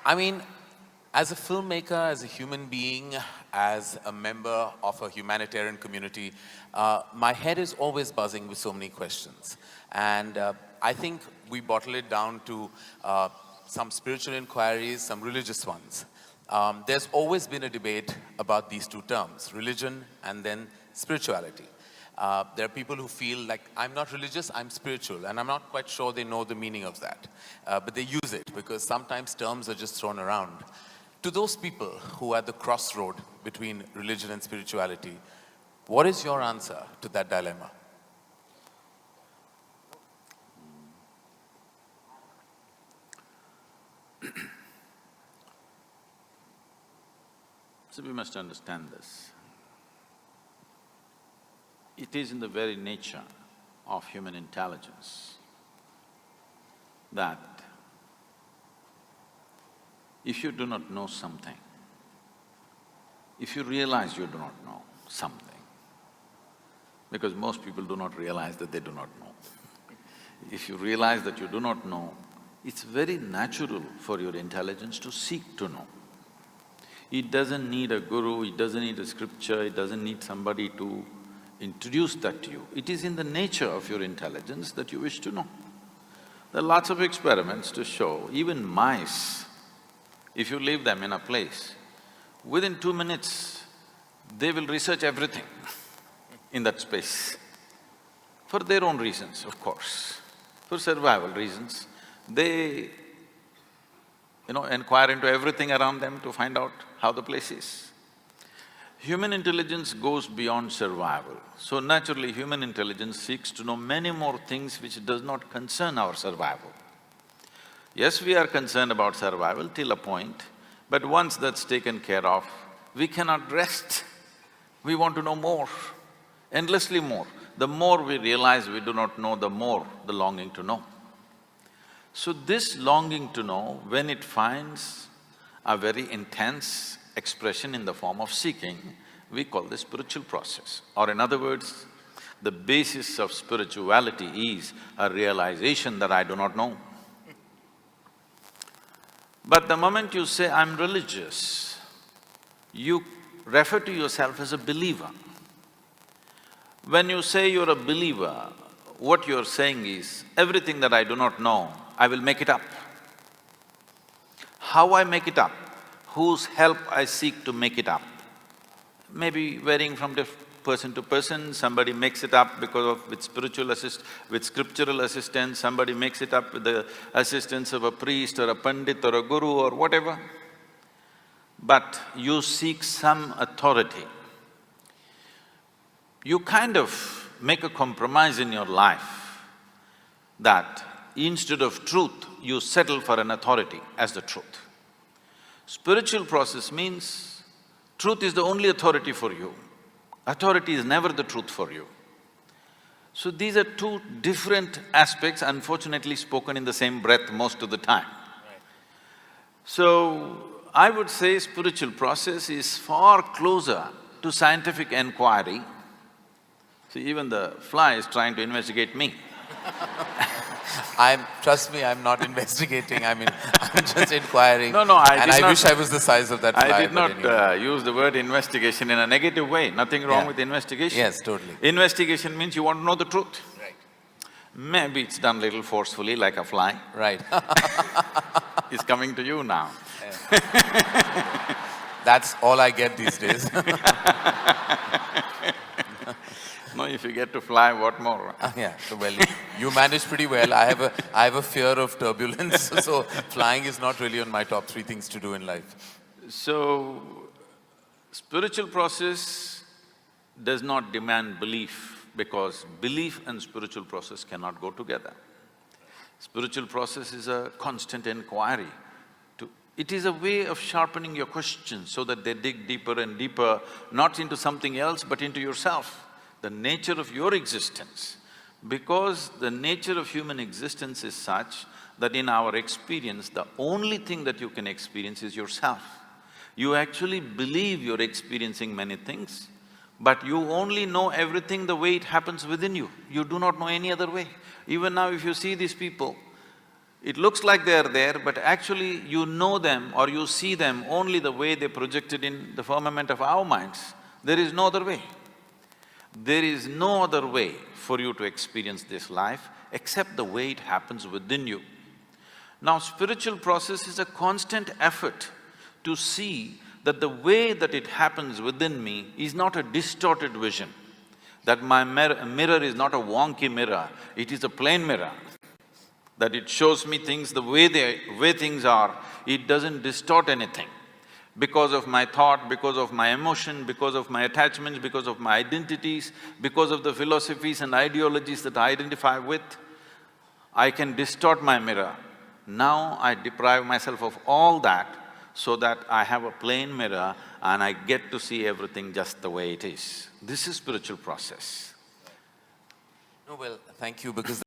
I mean, as a filmmaker, as a human being, as a member of a humanitarian community, my head is always buzzing with so many questions. And I think we bottle it down to some spiritual inquiries, some religious ones. There's always been a debate about these two terms, religion and then spirituality. There are people who feel like, I'm not religious, I'm spiritual, and I'm not quite sure they know the meaning of that. But they use it because sometimes terms are just thrown around. To those people who are at the crossroad between religion and spirituality, what is your answer to that dilemma? So we must understand this. It is in the very nature of human intelligence that if you do not know something, if you realize you do not know something, because most people do not realize that they do not know. If you realize that you do not know, it's very natural for your intelligence to seek to know. It doesn't need a guru, it doesn't need a scripture, it doesn't need somebody to introduce that to you. It is in the nature of your intelligence that you wish to know. There are lots of experiments to show, even mice, if you leave them in a place, within 2 minutes, they will research everything in that space. For their own reasons, of course, for survival reasons, they, inquire into everything around them to find out how the place is. Human intelligence goes beyond survival, so naturally human intelligence seeks to know many more things which does not concern our survival. Yes, we are concerned about survival till a point, but once that's taken care of, we cannot rest. We want to know more, endlessly more. The more we realize we do not know, the more the longing to know. So this longing to know, when it finds a very intense expression in the form of seeking, we call this spiritual process. Or in other words, the basis of spirituality is a realization that I do not know. But the moment you say, I'm religious, you refer to yourself as a believer. When you say you're a believer, what you're saying is, everything that I do not know, I will make it up. How I make it up? Whose help I seek to make it up? Maybe varying from person to person, somebody makes it up with scriptural assistance, somebody makes it up with the assistance of a priest or a pandit or a guru or whatever. But you seek some authority. You kind of make a compromise in your life that instead of truth, you settle for an authority as the truth. Spiritual process means truth is the only authority for you. Authority is never the truth for you. So these are two different aspects, unfortunately spoken in the same breath most of the time. Right. So, I would say spiritual process is far closer to scientific inquiry. See, even the fly is trying to investigate me. Trust me, I'm not investigating, I'm just inquiring. No, I wish I was the size of that fly. I did not use the word investigation in a negative way, nothing wrong with investigation. Yes, totally. Investigation means you want to know the truth. Right. Maybe it's done little forcefully like a fly. Right. It's coming to you now. That's all I get these days. No, if you get to fly, what more? Yeah, so well, you manage pretty well. I have a fear of turbulence, so flying is not really on my top 3 things to do in life. So, spiritual process does not demand belief because belief and spiritual process cannot go together. Spiritual process is a constant inquiry. It is a way of sharpening your questions so that they dig deeper and deeper, not into something else but into yourself, the nature of your existence. Because the nature of human existence is such that in our experience, the only thing that you can experience is yourself. You actually believe you're experiencing many things, but you only know everything the way it happens within you. You do not know any other way. Even now if you see these people, It looks like they are there, but actually you know them or you see them only the way they projected in the firmament of our minds. There is no other way. There is no other way for you to experience this life except the way it happens within you. Now, spiritual process is a constant effort to see that the way that it happens within me is not a distorted vision, that my mirror is not a wonky mirror, it is a plain mirror, that it shows me things the way things are, it doesn't distort anything. Because of my thought, because of my emotion, because of my attachments, because of my identities, because of the philosophies and ideologies that I identify with, I can distort my mirror. Now I deprive myself of all that so that I have a plain mirror and I get to see everything just the way it is. This is spiritual process. No, well, thank you, because